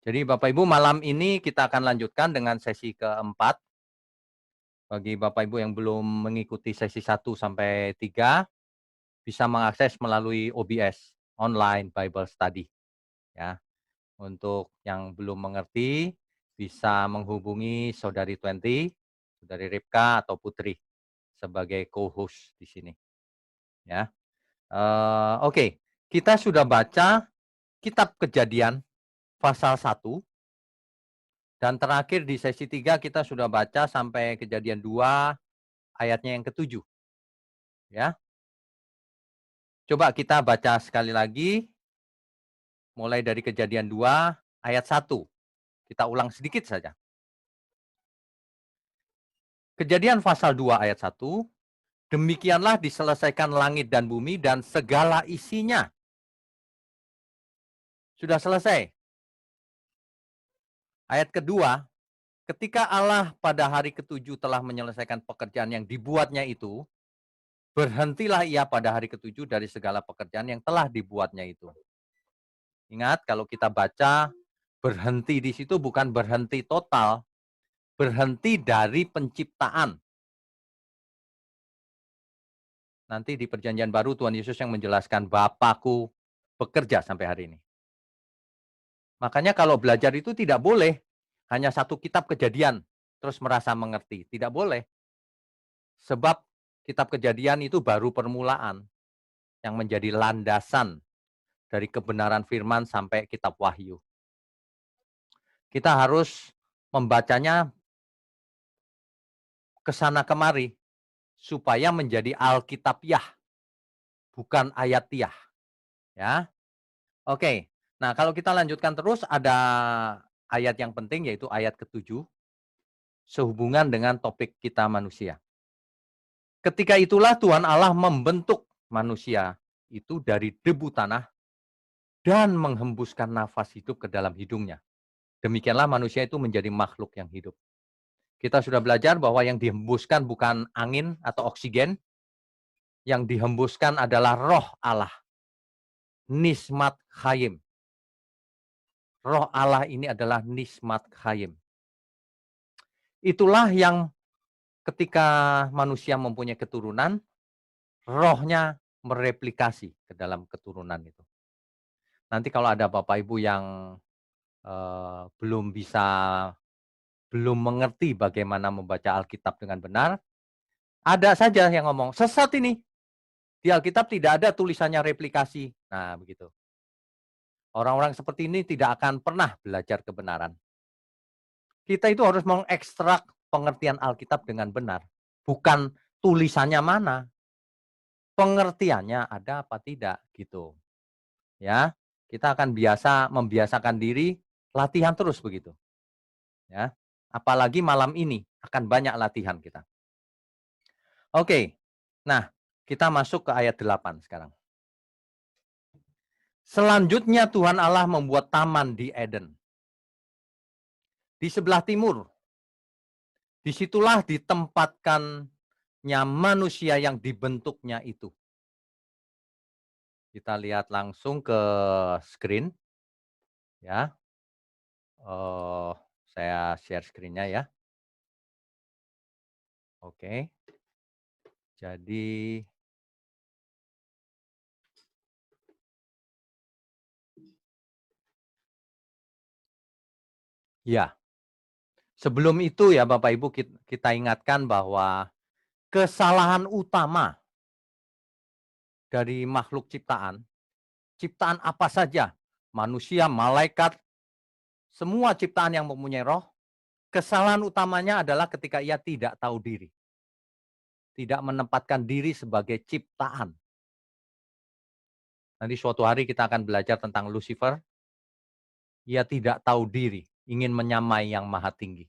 Jadi Bapak Ibu, malam ini kita akan lanjutkan dengan sesi keempat. Bagi Bapak Ibu yang belum mengikuti sesi 1 sampai 3, bisa mengakses melalui OBS, Online Bible Study. Ya. Untuk yang belum mengerti, bisa menghubungi Saudari Twenty, Saudari Ripka atau Putri sebagai co-host di sini. Ya. Oke, kita sudah baca Kitab Kejadian pasal 1. Dan terakhir di sesi 3 kita sudah baca sampai Kejadian 2 ayatnya yang ke-7. Ya. Coba kita baca sekali lagi, mulai dari Kejadian 2 ayat 1. Kita ulang sedikit saja. Kejadian pasal 2 ayat 1, demikianlah diselesaikan langit dan bumi dan segala isinya. Sudah selesai. Ayat kedua, ketika Allah pada hari ke-7 telah menyelesaikan pekerjaan yang dibuatnya itu, berhentilah ia pada hari ke-7 dari segala pekerjaan yang telah dibuatnya itu. Ingat, kalau kita baca, berhenti di situ bukan berhenti total, berhenti dari penciptaan. Nanti di Perjanjian Baru Tuhan Yesus yang menjelaskan, Bapakku bekerja sampai hari ini. Makanya kalau belajar itu tidak boleh hanya satu kitab Kejadian terus merasa mengerti, tidak boleh. Sebab kitab Kejadian itu baru permulaan yang menjadi landasan dari kebenaran firman sampai kitab Wahyu. Kita harus membacanya ke sana kemari supaya menjadi Alkitabiah, bukan ayatiah. Ya. Oke. Nah, kalau kita lanjutkan terus ada ayat yang penting yaitu ayat ke-7 sehubungan dengan topik kita manusia. Ketika itulah Tuhan Allah membentuk manusia itu dari debu tanah dan menghembuskan nafas hidup ke dalam hidungnya. Demikianlah manusia itu menjadi makhluk yang hidup. Kita sudah belajar bahwa yang dihembuskan bukan angin atau oksigen, yang dihembuskan adalah roh Allah. Nismat Chayim. Roh Allah ini adalah Nismat Chayim. Itulah yang ketika manusia mempunyai keturunan, rohnya mereplikasi ke dalam keturunan itu. Nanti kalau ada Bapak Ibu yang belum mengerti bagaimana membaca Alkitab dengan benar, ada saja yang ngomong, sesat ini. Di Alkitab tidak ada tulisannya replikasi. Nah, begitu. Orang-orang seperti ini tidak akan pernah belajar kebenaran. Kita itu harus mengekstrak pengertian Alkitab dengan benar. Bukan tulisannya mana, pengertiannya ada apa tidak, gitu. Ya, kita akan membiasakan diri, latihan terus begitu. Ya, apalagi malam ini akan banyak latihan kita. Oke, nah kita masuk ke ayat 8 sekarang. Selanjutnya Tuhan Allah membuat taman di Eden. Di sebelah timur. Disitulah ditempatkannya manusia yang dibentuknya itu. Kita lihat langsung ke screen. Ya, saya share screen-nya ya. Oke. Jadi ya, sebelum itu ya Bapak Ibu kita ingatkan bahwa kesalahan utama dari makhluk ciptaan apa saja, manusia, malaikat, semua ciptaan yang mempunyai roh, kesalahan utamanya adalah ketika ia tidak tahu diri. Tidak menempatkan diri sebagai ciptaan. Nanti suatu hari kita akan belajar tentang Lucifer. Ia tidak tahu diri, ingin menyamai yang maha tinggi.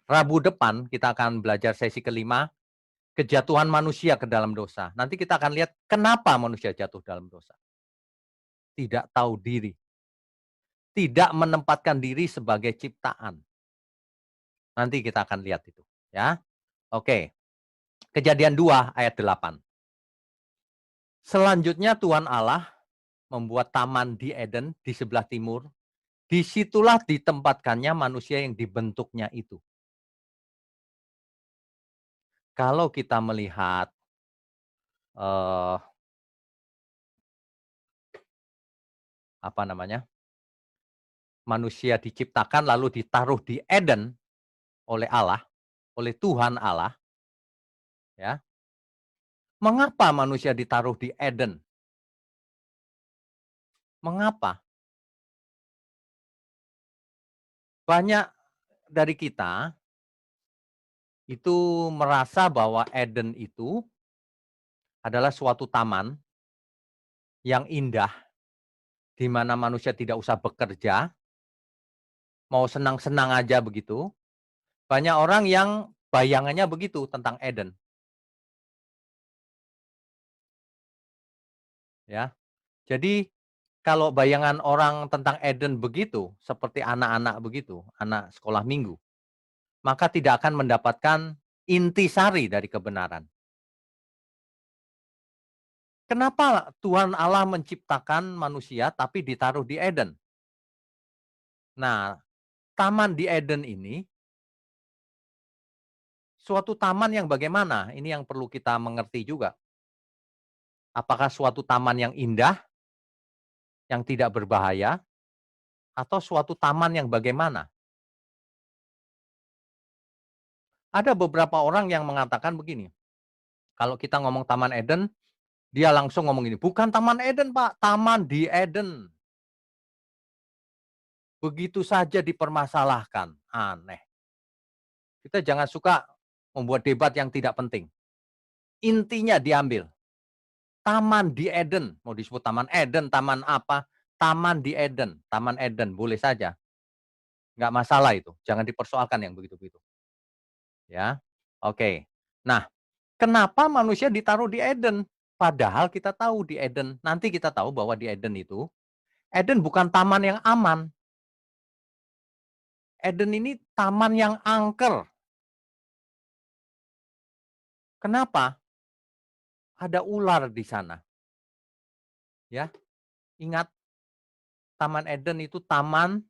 Rabu depan kita akan belajar sesi kelima, kejatuhan manusia ke dalam dosa. Nanti kita akan lihat kenapa manusia jatuh dalam dosa. Tidak tahu diri. Tidak menempatkan diri sebagai ciptaan. Nanti kita akan lihat itu. Ya, oke. Kejadian 2 ayat 8. Selanjutnya Tuhan Allah membuat taman di Eden di sebelah timur, disitulah ditempatkannya manusia yang dibentuknya itu. Kalau kita melihat, eee, apa namanya, manusia diciptakan lalu ditaruh di Eden oleh Allah, oleh Tuhan Allah, ya. Mengapa manusia ditaruh di Eden? Mengapa? Banyak dari kita itu merasa bahwa Eden itu adalah suatu taman yang indah, di mana manusia tidak usah bekerja, mau senang-senang aja begitu. Banyak orang yang bayangannya begitu tentang Eden, ya. Jadi kalau bayangan orang tentang Eden begitu, seperti anak-anak begitu, anak sekolah minggu, maka tidak akan mendapatkan intisari dari kebenaran. Kenapa Tuhan Allah menciptakan manusia tapi ditaruh di Eden? Nah, taman di Eden ini suatu taman yang bagaimana? Ini yang perlu kita mengerti juga. Apakah suatu taman yang indah, yang tidak berbahaya, atau suatu taman yang bagaimana? Ada beberapa orang yang mengatakan begini, kalau kita ngomong Taman Eden, dia langsung ngomong gini, "Bukan Taman Eden, Pak, taman di Eden." Begitu saja dipermasalahkan, aneh. Kita jangan suka membuat debat yang tidak penting. Intinya diambil, Taman di Eden, mau disebut Taman Eden, taman apa, Taman di Eden, Taman Eden, boleh saja, nggak masalah itu, jangan dipersoalkan yang begitu-begitu, ya. Oke. Nah, kenapa manusia ditaruh di Eden? Padahal kita tahu di Eden, nanti kita tahu bahwa di Eden itu, Eden bukan taman yang aman. Eden ini taman yang angker. Kenapa? Ada ular di sana, ya. Ingat, Taman Eden itu taman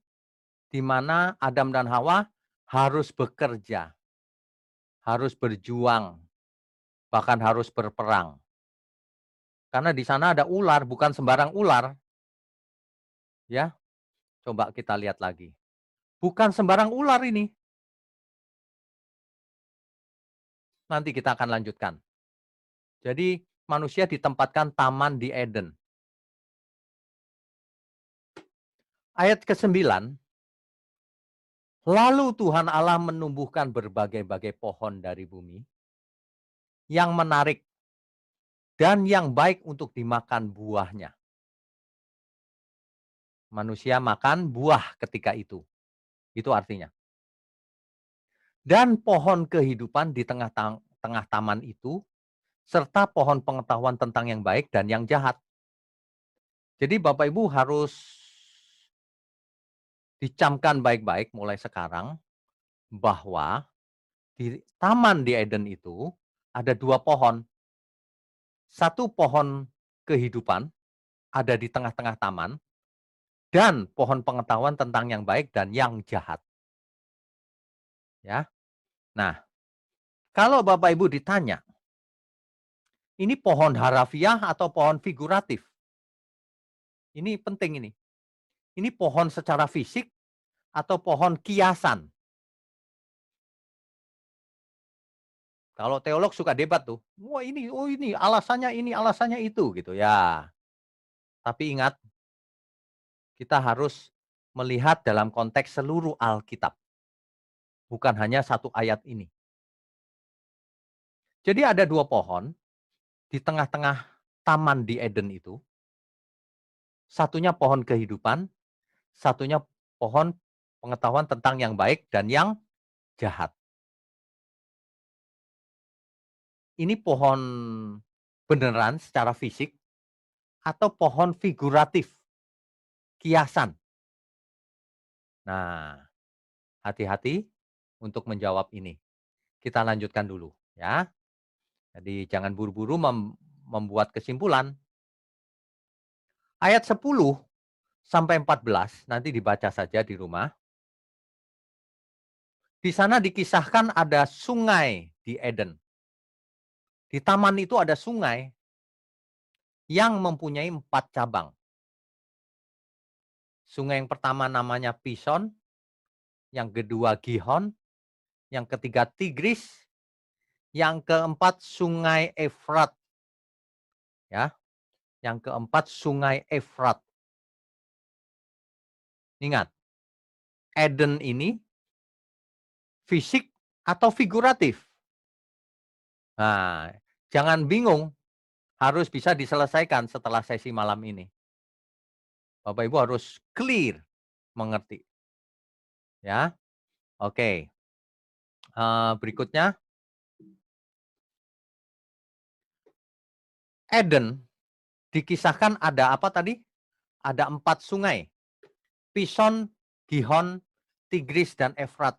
di mana Adam dan Hawa harus bekerja, harus berjuang, bahkan harus berperang. Karena di sana ada ular, bukan sembarang ular, ya. Coba kita lihat lagi. Bukan sembarang ular ini. Nanti kita akan lanjutkan. Jadi manusia ditempatkan taman di Eden. Ayat ke-9, lalu Tuhan Allah menumbuhkan berbagai-bagai pohon dari bumi yang menarik dan yang baik untuk dimakan buahnya. Manusia makan buah ketika itu. Itu artinya. Dan pohon kehidupan di tengah taman itu, serta pohon pengetahuan tentang yang baik dan yang jahat. Jadi Bapak Ibu harus dicamkan baik-baik mulai sekarang bahwa di taman di Eden itu ada dua pohon. Satu pohon kehidupan ada di tengah-tengah taman dan pohon pengetahuan tentang yang baik dan yang jahat. Ya. Nah, kalau Bapak Ibu ditanya, ini pohon harafiah atau pohon figuratif? Ini penting ini. Ini pohon secara fisik atau pohon kiasan? Kalau teolog suka debat tuh. Wah ini, oh ini alasannya itu gitu ya. Tapi ingat, kita harus melihat dalam konteks seluruh Alkitab. Bukan hanya satu ayat ini. Jadi ada dua pohon di tengah-tengah taman di Eden itu. Satunya pohon kehidupan, satunya pohon pengetahuan tentang yang baik dan yang jahat. Ini pohon beneran secara fisik atau pohon figuratif, kiasan? Nah, hati-hati untuk menjawab ini. Kita lanjutkan dulu ya. Jadi jangan buru-buru membuat kesimpulan. Ayat 10 sampai 14 nanti dibaca saja di rumah. Di sana dikisahkan ada sungai di Eden. Di taman itu ada sungai yang mempunyai 4 cabang. Sungai yang pertama namanya Pison, yang kedua Gihon, yang ketiga Tigris, yang keempat Sungai Efrat. Ya, yang keempat Sungai Efrat. Ingat, Eden ini fisik atau figuratif? Nah, jangan bingung, harus bisa diselesaikan setelah sesi malam ini. Bapak Ibu harus clear mengerti. Ya, oke. Berikutnya, Eden dikisahkan ada apa tadi? Ada 4 sungai. Pison, Gihon, Tigris, dan Efrat.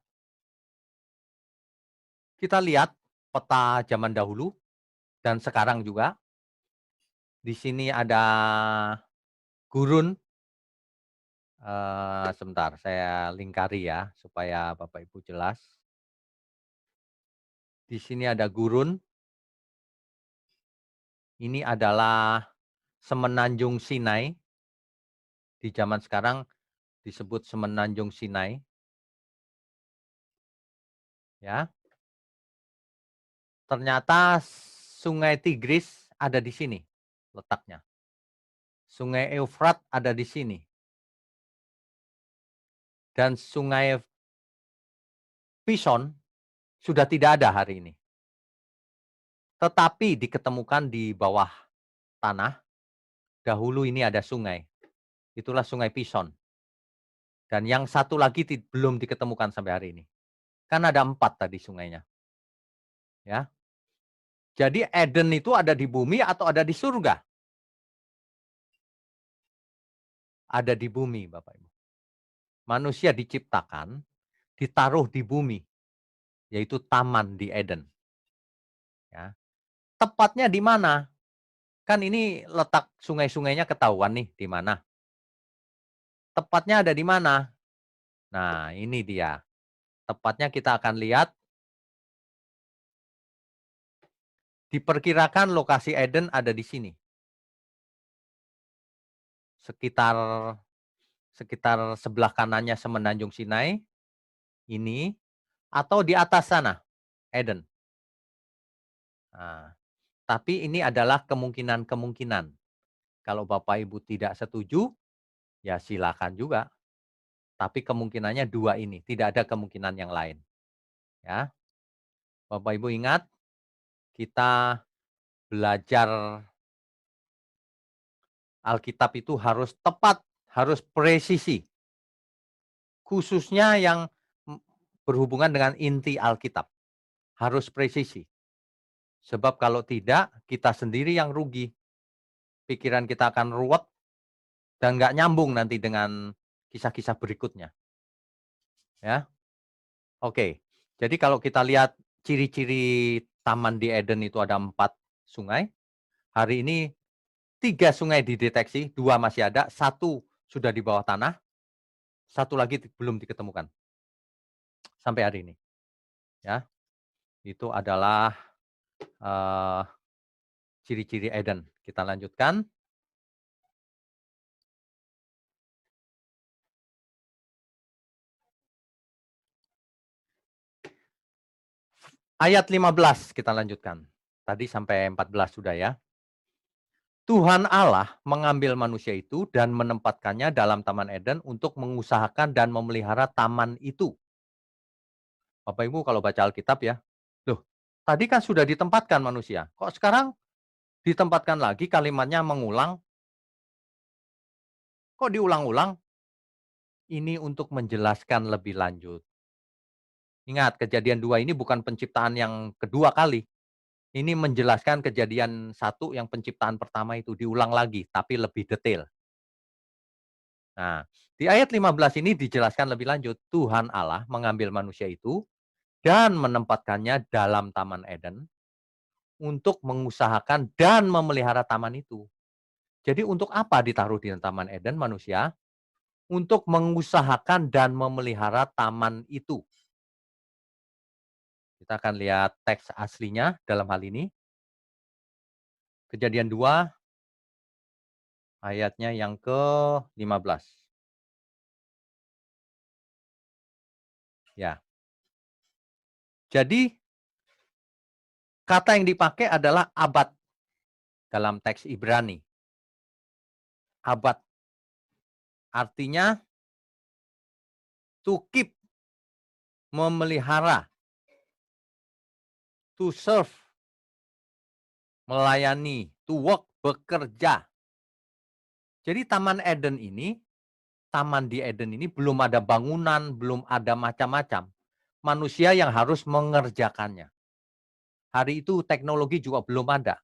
Kita lihat peta zaman dahulu dan sekarang juga. Di sini ada gurun. Sebentar, saya lingkari ya supaya Bapak Ibu jelas. Di sini ada gurun. Ini adalah Semenanjung Sinai. Di zaman sekarang disebut Semenanjung Sinai. Ya. Ternyata Sungai Tigris ada di sini letaknya. Sungai Eufrat ada di sini. Dan Sungai Pison sudah tidak ada hari ini. Tetapi diketemukan di bawah tanah. Dahulu ini ada sungai. Itulah Sungai Pison. Dan yang satu lagi belum diketemukan sampai hari ini. Kan ada 4 tadi sungainya. Ya. Jadi Eden itu ada di bumi atau ada di surga? Ada di bumi, Bapak Ibu. Manusia diciptakan, ditaruh di bumi, yaitu taman di Eden. Ya. Tepatnya di mana? Kan ini letak sungai-sungainya ketahuan nih di mana. Tepatnya ada di mana? Nah, ini dia. Tepatnya kita akan lihat. Diperkirakan lokasi Eden ada di sini. Sekitar sebelah kanannya Semenanjung Sinai ini atau di atas sana Eden. Nah, tapi ini adalah kemungkinan-kemungkinan. Kalau Bapak Ibu tidak setuju, ya silakan juga. Tapi kemungkinannya 2 ini, tidak ada kemungkinan yang lain. Ya. Bapak Ibu ingat, kita belajar Alkitab itu harus tepat, harus presisi. Khususnya yang berhubungan dengan inti Alkitab. Harus presisi. Sebab kalau tidak, kita sendiri yang rugi. Pikiran kita akan ruwet dan nggak nyambung nanti dengan kisah-kisah berikutnya. Ya, oke. Jadi kalau kita lihat ciri-ciri taman di Eden itu ada 4 sungai. Hari ini 3 sungai dideteksi, 2 masih ada, 1 sudah di bawah tanah, 1 lagi belum diketemukan sampai hari ini. Ya, itu adalah ciri-ciri Eden. Kita lanjutkan. Ayat 15 kita lanjutkan. Tadi sampai 14 sudah ya. Tuhan Allah mengambil manusia itu dan menempatkannya dalam Taman Eden untuk mengusahakan dan memelihara taman itu. Bapak Ibu kalau baca Alkitab ya, loh tadi kan sudah ditempatkan manusia, kok sekarang ditempatkan lagi kalimatnya mengulang? Kok diulang-ulang? Ini untuk menjelaskan lebih lanjut. Ingat, kejadian 2 ini bukan penciptaan yang kedua kali. Ini menjelaskan kejadian 1 yang penciptaan pertama itu diulang lagi, tapi lebih detail. Nah, di ayat 15 ini dijelaskan lebih lanjut. Tuhan Allah mengambil manusia itu dan menempatkannya dalam Taman Eden untuk mengusahakan dan memelihara taman itu. Jadi untuk apa ditaruh di Taman Eden manusia? Untuk mengusahakan dan memelihara taman itu. Kita akan lihat teks aslinya dalam hal ini. Kejadian 2 ayatnya yang ke-15. Ya. Jadi kata yang dipakai adalah abad dalam teks Ibrani. Abad artinya to keep, memelihara, to serve, melayani, to work, bekerja. Jadi taman di Eden ini belum ada bangunan, belum ada macam-macam. Manusia yang harus mengerjakannya. Hari itu teknologi juga belum ada.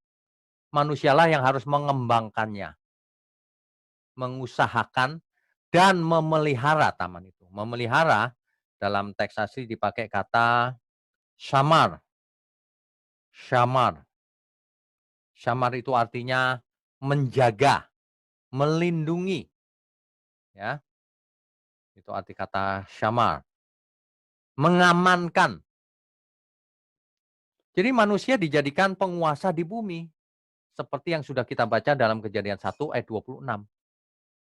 Manusialah yang harus mengembangkannya, mengusahakan dan memelihara taman itu. Memelihara dalam teks asli dipakai kata syamar. Syamar. Syamar itu artinya menjaga, melindungi, ya. Itu arti kata syamar. Mengamankan. Jadi manusia dijadikan penguasa di bumi. Seperti yang sudah kita baca dalam Kejadian 1 ayat 26.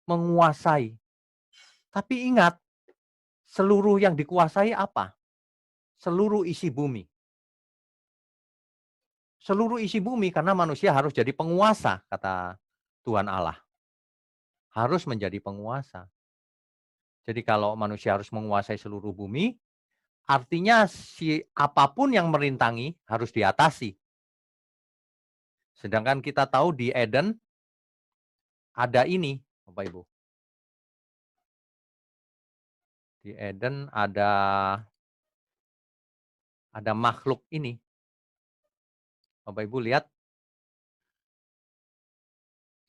Menguasai. Tapi ingat, seluruh yang dikuasai apa? Seluruh isi bumi. Seluruh isi bumi karena manusia harus jadi penguasa, kata Tuhan Allah. Harus menjadi penguasa. Jadi kalau manusia harus menguasai seluruh bumi, artinya apapun yang merintangi harus diatasi. Sedangkan kita tahu di Eden ada ini, Bapak Ibu. Di Eden ada makhluk ini. Bapak Ibu lihat.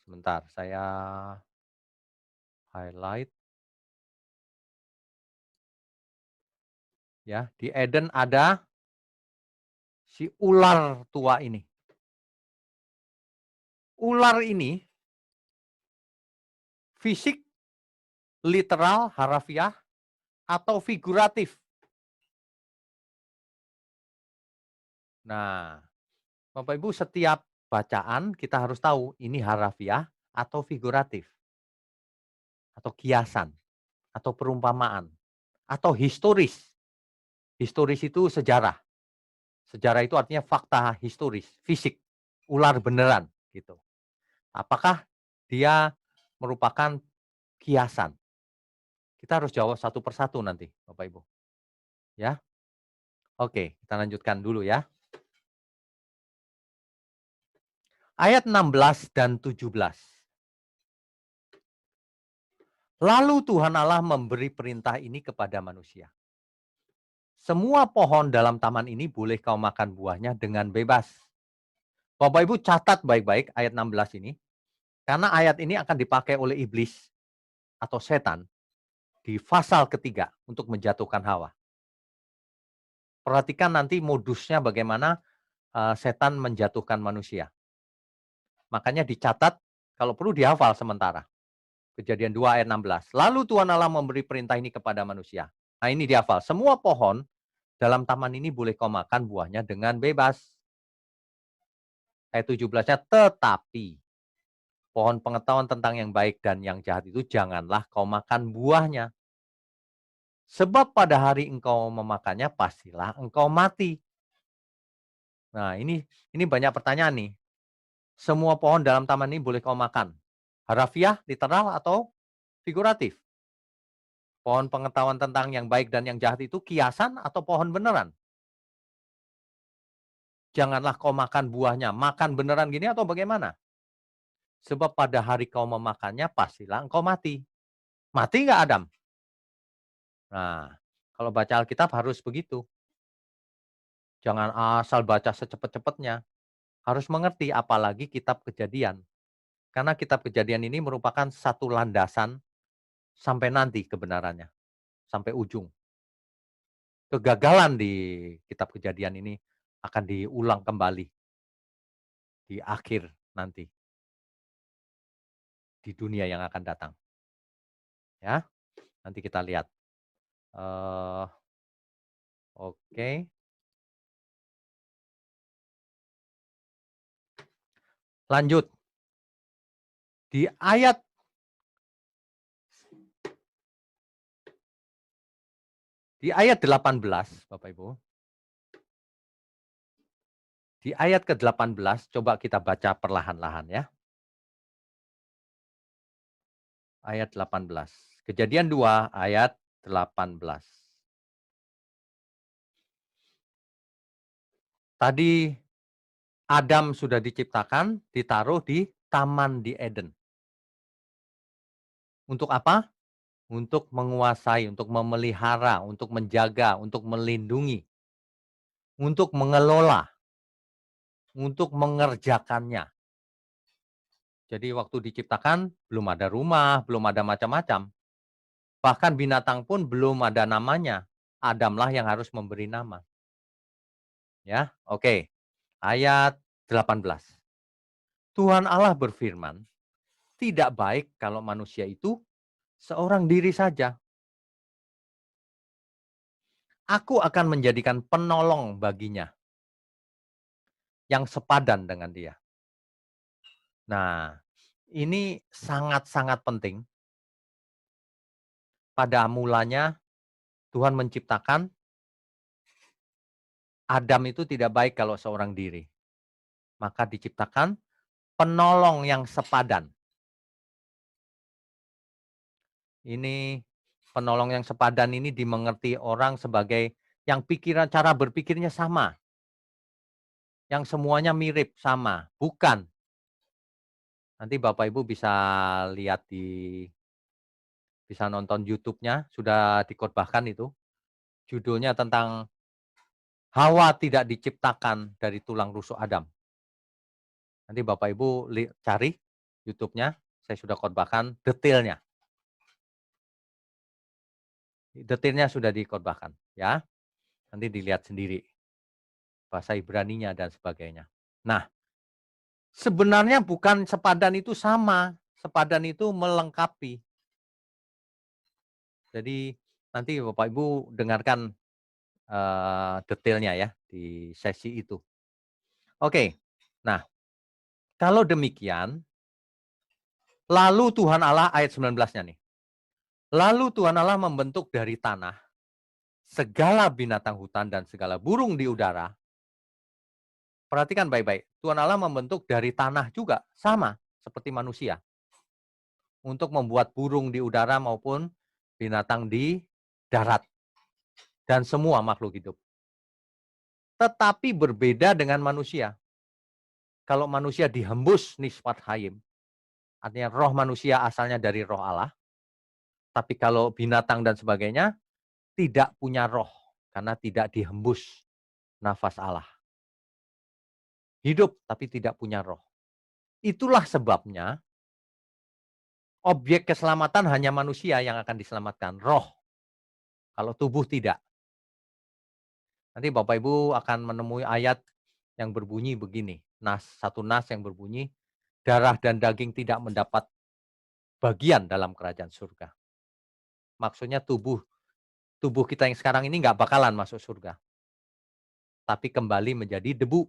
Sebentar, saya highlight. Ya, di Eden ada si ular tua ini. Ular ini fisik, literal, harafiah, atau figuratif. Nah, Bapak Ibu setiap bacaan kita harus tahu ini harafiah atau figuratif. Atau kiasan, atau perumpamaan, atau historis. Historis itu sejarah. Sejarah itu artinya fakta historis, fisik, ular beneran gitu. Apakah dia merupakan kiasan? Kita harus jawab satu persatu nanti, Bapak Ibu. Ya. Oke, kita lanjutkan dulu ya. Ayat 16 dan 17. Lalu Tuhan Allah memberi perintah ini kepada manusia. Semua pohon dalam taman ini boleh kau makan buahnya dengan bebas. Bapak Ibu catat baik-baik ayat 16 ini. Karena ayat ini akan dipakai oleh iblis atau setan di pasal ketiga untuk menjatuhkan Hawa. Perhatikan nanti modusnya bagaimana setan menjatuhkan manusia. Makanya dicatat, kalau perlu dihafal sementara. Kejadian 2 ayat 16. Lalu Tuhan Allah memberi perintah ini kepada manusia. Nah ini dihafal. Semua pohon dalam taman ini boleh kau makan buahnya dengan bebas. Ayat 17-nya, tetapi pohon pengetahuan tentang yang baik dan yang jahat itu janganlah kau makan buahnya. Sebab pada hari engkau memakannya pastilah engkau mati. Nah ini banyak pertanyaan nih. Semua pohon dalam taman ini boleh kau makan. Harafiah, literal atau figuratif? Pohon pengetahuan tentang yang baik dan yang jahat itu kiasan atau pohon beneran? Janganlah kau makan buahnya. Makan beneran gini atau bagaimana? Sebab pada hari kau memakannya pastilah engkau mati. Mati nggak Adam? Nah, kalau baca Alkitab harus begitu. Jangan asal baca secepat-cepatnya. Harus mengerti apalagi kitab Kejadian. Karena kitab Kejadian ini merupakan satu landasan sampai nanti kebenarannya. Sampai ujung. Kegagalan di kitab Kejadian ini akan diulang kembali di akhir nanti. di dunia yang akan datang. Ya, nanti kita lihat. Oke, lanjut. Di ayat di ayat 18, Bapak Ibu. Di ayat ke-18 coba kita baca perlahan-lahan ya. Ayat 18. Kejadian 2 ayat 18. Tadi Adam sudah diciptakan, ditaruh di taman di Eden. Untuk apa? Untuk menguasai, untuk memelihara, untuk menjaga, untuk melindungi, untuk mengelola, untuk mengerjakannya. Jadi waktu diciptakan belum ada rumah, belum ada macam-macam. Bahkan binatang pun belum ada namanya. Adamlah yang harus memberi nama. Ya, oke. Ayat 18. Tuhan Allah berfirman, tidak baik kalau manusia itu seorang diri saja. Aku akan menjadikan penolong baginya yang sepadan dengan dia. Nah, ini sangat-sangat penting. Pada mulanya Tuhan menciptakan Adam itu tidak baik kalau seorang diri. Maka diciptakan penolong yang sepadan. Ini penolong yang sepadan ini dimengerti orang sebagai yang cara berpikirnya sama. Yang semuanya mirip, sama. Bukan. Nanti Bapak Ibu bisa lihat bisa nonton YouTube-nya, sudah dikhotbahkan itu. Judulnya tentang Hawa tidak diciptakan dari tulang rusuk Adam. Nanti Bapak Ibu cari YouTube-nya, saya sudah khotbahkan detailnya. Detailnya sudah dikhotbahkan, ya. Nanti dilihat sendiri bahasa Ibraninya dan sebagainya. Nah, sebenarnya bukan sepadan itu sama, sepadan itu melengkapi. Jadi nanti Bapak Ibu dengarkan detailnya ya di sesi itu. Oke. Nah, kalau demikian, lalu Tuhan Allah ayat 19-nya nih. Lalu Tuhan Allah membentuk dari tanah segala binatang hutan dan segala burung di udara. Perhatikan baik-baik. Tuhan Allah membentuk dari tanah juga, sama seperti manusia. Untuk membuat burung di udara maupun binatang di darat. Dan semua makhluk hidup. Tetapi berbeda dengan manusia. Kalau manusia dihembus nisbat hayim, artinya roh manusia asalnya dari roh Allah. Tapi kalau binatang dan sebagainya tidak punya roh karena tidak dihembus nafas Allah. Hidup tapi tidak punya roh. Itulah sebabnya objek keselamatan hanya manusia yang akan diselamatkan, roh. Kalau tubuh tidak. Nanti Bapak Ibu akan menemui ayat yang berbunyi begini. Satu nas yang berbunyi, darah dan daging tidak mendapat bagian dalam kerajaan surga. Maksudnya tubuh kita yang sekarang ini nggak bakalan masuk surga. Tapi kembali menjadi debu.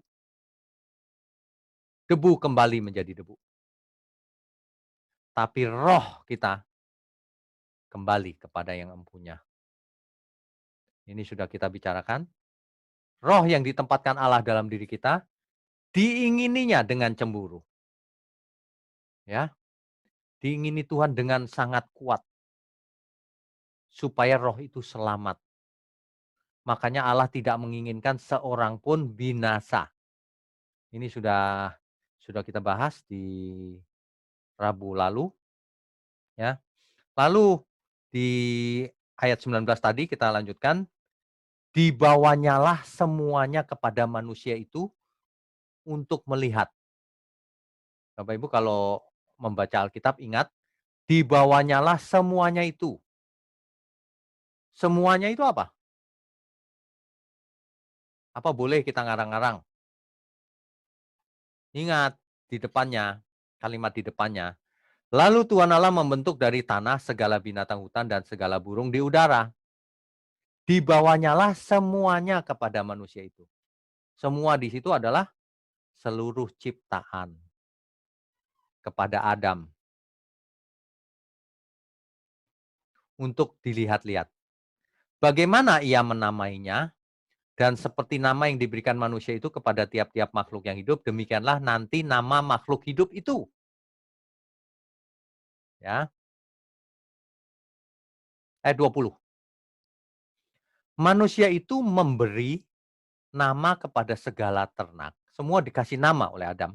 Debu kembali menjadi debu. Tapi roh kita kembali kepada yang empunya. Ini sudah kita bicarakan. Roh yang ditempatkan Allah dalam diri kita, diingininya dengan cemburu. Ya, diingini Tuhan dengan sangat kuat. Supaya roh itu selamat. Makanya Allah tidak menginginkan seorang pun binasa. Ini sudah kita bahas di Rabu lalu. Ya. Lalu di ayat 19 tadi kita lanjutkan. Dibawanyalah semuanya kepada manusia itu untuk melihat. Bapak Ibu kalau membaca Alkitab ingat, dibawanyalah semuanya itu. Semuanya itu apa? Apa boleh kita ngarang-ngarang? Ingat di depannya, kalimat di depannya. Lalu Tuhan Allah membentuk dari tanah segala binatang hutan dan segala burung di udara. Dibawanyalah semuanya kepada manusia itu. Semua di situ adalah seluruh ciptaan kepada Adam untuk dilihat-lihat. Bagaimana ia menamainya dan seperti nama yang diberikan manusia itu kepada tiap-tiap makhluk yang hidup, demikianlah nanti nama makhluk hidup itu. Ya, ayat 20. Manusia itu memberi nama kepada segala ternak. Semua dikasih nama oleh Adam.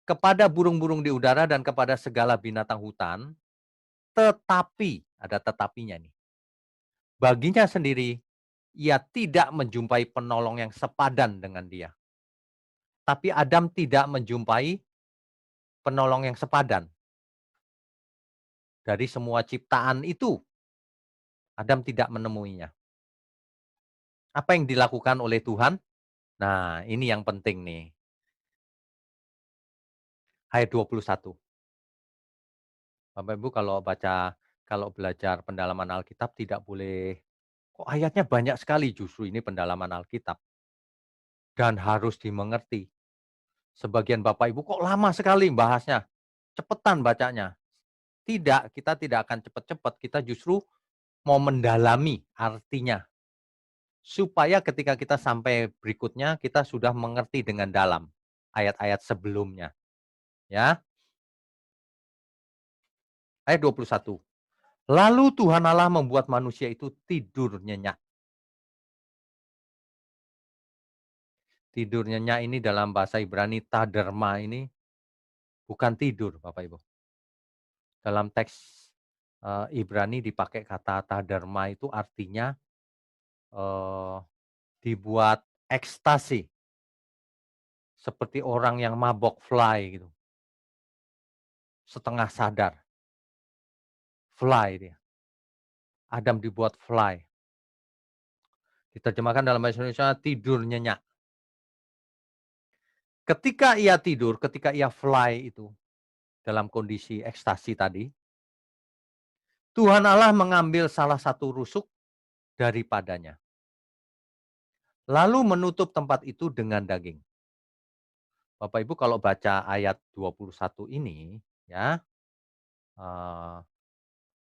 Kepada burung-burung di udara dan kepada segala binatang hutan, tetapi, ada tetapinya nih, baginya sendiri, ia tidak menjumpai penolong yang sepadan dengan dia. Tapi Adam tidak menjumpai penolong yang sepadan. Dari semua ciptaan itu, Adam tidak menemuinya. Apa yang dilakukan oleh Tuhan? Nah, ini yang penting nih. Ayat 21. Bapak Ibu kalau belajar pendalaman Alkitab tidak boleh, kok ayatnya banyak sekali, justru ini pendalaman Alkitab dan harus dimengerti. Sebagian Bapak Ibu kok lama sekali bahasnya, cepetan bacanya. Tidak, kita tidak akan cepat-cepat, kita justru mau mendalami artinya. Supaya ketika kita sampai berikutnya, kita sudah mengerti dengan dalam ayat-ayat sebelumnya. Ya, ayat 21. Lalu Tuhan Allah membuat manusia itu tidur nyenyak. Tidur nyenyak ini dalam bahasa Ibrani taderma ini bukan tidur, Bapak Ibu. Dalam teks Ibrani dipakai kata taderma itu artinya eh, dibuat ekstasi. Seperti orang yang mabok fly gitu. Setengah sadar. Fly dia. Adam dibuat fly. Diterjemahkan dalam bahasa Indonesia tidur nyenyak. Ketika ia tidur, ketika ia fly itu dalam kondisi ekstasi tadi, Tuhan Allah mengambil salah satu rusuk daripadanya. Lalu menutup tempat itu dengan daging. Bapak Ibu kalau baca ayat 21 ini ya, eee,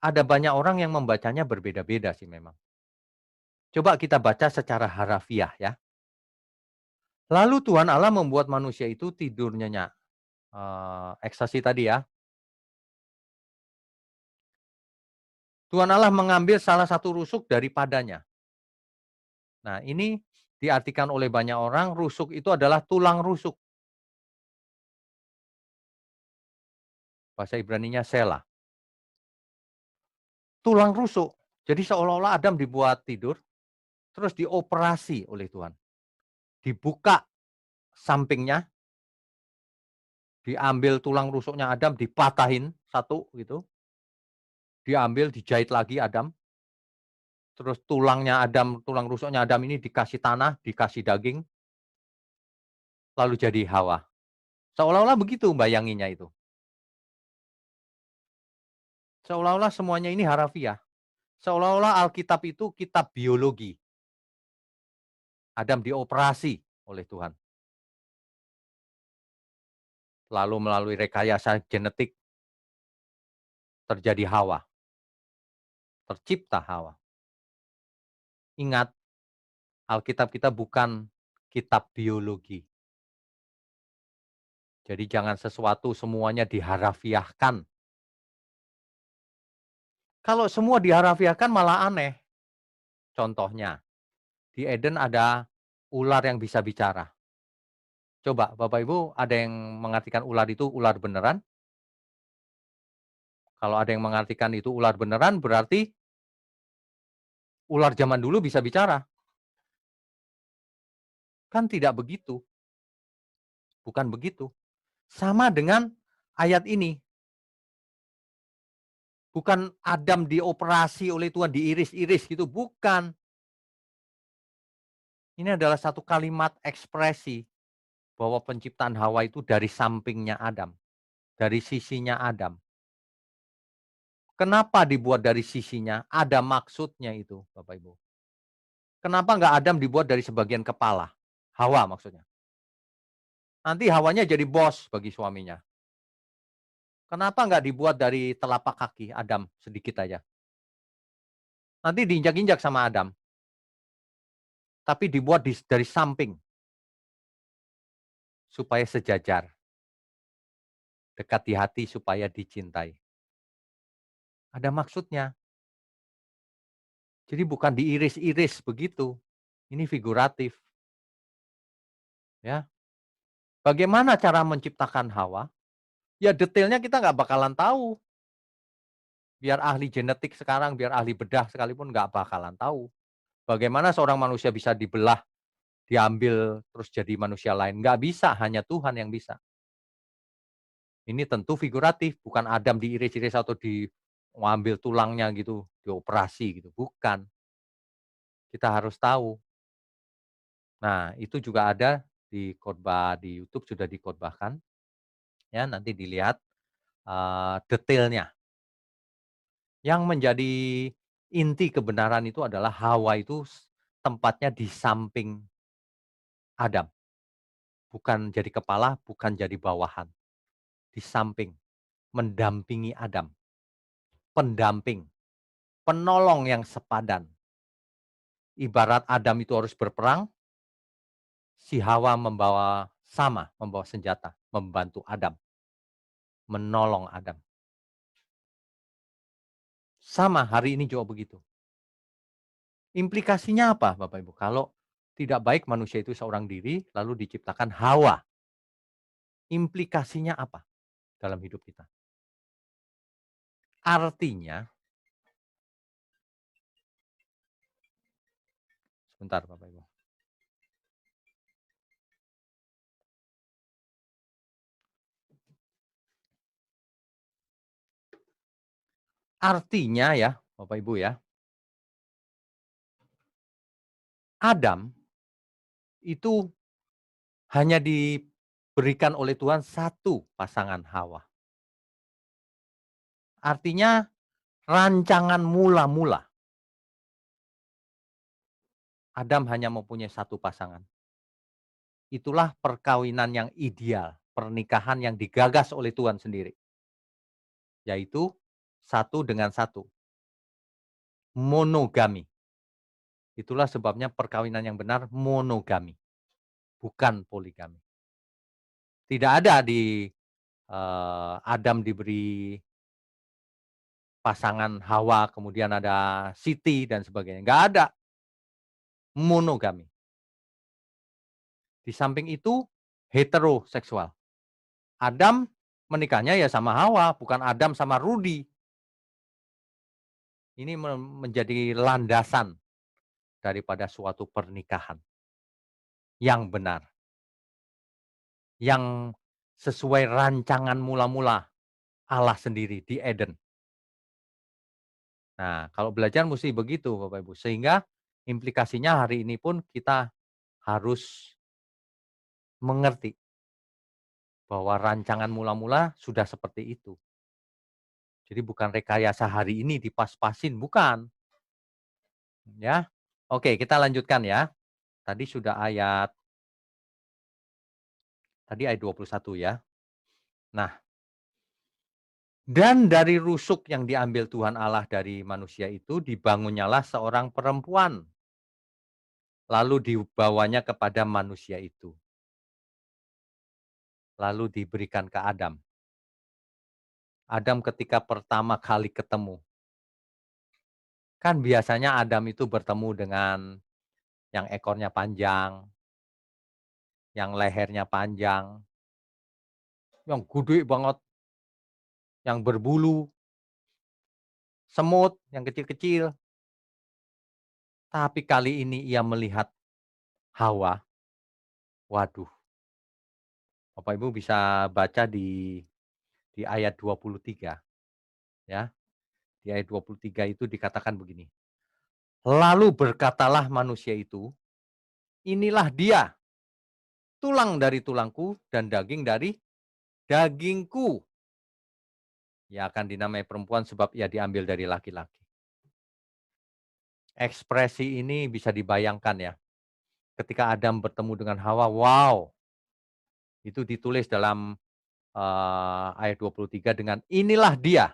ada banyak orang yang membacanya berbeda-beda sih memang. Coba kita baca secara harafiah ya. Lalu Tuhan Allah membuat manusia itu tidur nyenyak. Ekstasi tadi ya. Tuhan Allah mengambil salah satu rusuk daripadanya. Nah ini diartikan oleh banyak orang rusuk itu adalah tulang rusuk. Bahasa Ibraninya sela. Tulang rusuk. Jadi seolah-olah Adam dibuat tidur, terus dioperasi oleh Tuhan. Dibuka sampingnya, diambil tulang rusuknya Adam, dipatahin satu gitu, diambil, dijahit lagi Adam, terus tulangnya Adam, tulang rusuknya Adam ini dikasih tanah, dikasih daging, lalu jadi Hawa. Seolah-olah begitu bayanginya itu. Seolah-olah semuanya ini harafiah. Seolah-olah Alkitab itu kitab biologi. Adam dioperasi oleh Tuhan. Lalu melalui rekayasa genetik terjadi Hawa, tercipta Hawa. Ingat, Alkitab kita bukan kitab biologi. Jadi jangan sesuatu semuanya diharafiahkan. Kalau semua diharafiahkan malah aneh. Contohnya, di Eden ada ular yang bisa bicara. Coba Bapak Ibu ada yang mengartikan ular itu ular beneran? Kalau ada yang mengartikan itu ular beneran berarti ular zaman dulu bisa bicara. Kan tidak begitu, bukan begitu. Sama dengan ayat ini. Bukan Adam dioperasi oleh Tuhan, diiris-iris gitu, bukan. Ini adalah satu kalimat ekspresi bahwa penciptaan Hawa itu dari sampingnya Adam, dari sisinya Adam. Kenapa dibuat dari sisinya? Ada maksudnya itu, Bapak Ibu. Kenapa nggak Adam dibuat dari sebagian kepala? Hawa maksudnya. Nanti Hawanya jadi bos bagi suaminya. Kenapa nggak dibuat dari telapak kaki Adam sedikit aja? Nanti diinjak-injak sama Adam, tapi dibuat dari samping supaya sejajar, dekat di hati supaya dicintai. Ada maksudnya. Jadi bukan diiris-iris begitu. Ini figuratif, ya. Bagaimana cara menciptakan Hawa? Ya detailnya kita nggak bakalan tahu. Biar ahli genetik sekarang, biar ahli bedah sekalipun nggak bakalan tahu. Bagaimana seorang manusia bisa dibelah, diambil, terus jadi manusia lain. Nggak bisa, hanya Tuhan yang bisa. Ini tentu figuratif, bukan Adam diiris-iris atau diambil tulangnya gitu, dioperasi gitu, bukan. Kita harus tahu. Nah, itu juga ada di khotbah di YouTube sudah dikhotbahkan, ya nanti dilihat, detailnya. Yang menjadi inti kebenaran itu adalah Hawa itu tempatnya di samping Adam, bukan jadi kepala, bukan jadi bawahan, di samping, mendampingi Adam, pendamping, penolong yang sepadan. Ibarat Adam itu harus berperang, si Hawa membawa senjata, membantu Adam, menolong Adam. Sama hari ini juga begitu. Implikasinya apa Bapak Ibu? Kalau tidak baik manusia itu seorang diri, lalu diciptakan Hawa. Implikasinya apa dalam hidup kita? Artinya, sebentar Bapak Ibu. Artinya ya, Bapak Ibu ya, Adam itu hanya diberikan oleh Tuhan satu pasangan Hawa. Artinya rancangan mula-mula, Adam hanya mempunyai satu pasangan. Itulah perkawinan yang ideal, pernikahan yang digagas oleh Tuhan sendiri. Yaitu satu dengan satu, monogami. Itulah sebabnya perkawinan yang benar monogami, bukan poligami. Tidak ada di Adam diberi pasangan Hawa, kemudian ada Siti dan sebagainya. Nggak ada, monogami. Di samping itu heteroseksual. Adam menikahnya ya sama Hawa, bukan Adam sama Rudi. Ini menjadi landasan daripada suatu pernikahan yang benar, yang sesuai rancangan mula-mula Allah sendiri di Eden. Nah, kalau belajar mesti begitu Bapak Ibu, sehingga implikasinya hari ini pun kita harus mengerti bahwa rancangan mula-mula sudah seperti itu. Jadi bukan rekayasa hari ini dipas-pasin, bukan. Ya. Oke, kita lanjutkan ya. Tadi sudah ayat 21 ya. Nah, dan dari rusuk yang diambil Tuhan Allah dari manusia itu dibangunnyalah seorang perempuan. Lalu dibawanya kepada manusia itu. Lalu diberikan ke Adam. Adam ketika pertama kali ketemu. Kan biasanya Adam itu bertemu dengan yang ekornya panjang, yang lehernya panjang, yang gede banget, yang berbulu, semut yang kecil-kecil. Tapi kali ini ia melihat Hawa. Waduh, Bapak Ibu bisa baca di ayat 23 ya. Di ayat 23 itu dikatakan begini. Lalu berkatalah manusia itu, inilah dia, tulang dari tulangku dan daging dari dagingku. Ia akan dinamai perempuan sebab ia diambil dari laki-laki. Ekspresi ini bisa dibayangkan ya, ketika Adam bertemu dengan Hawa, wow, itu ditulis dalam, ayat 23 dengan, "Inilah dia,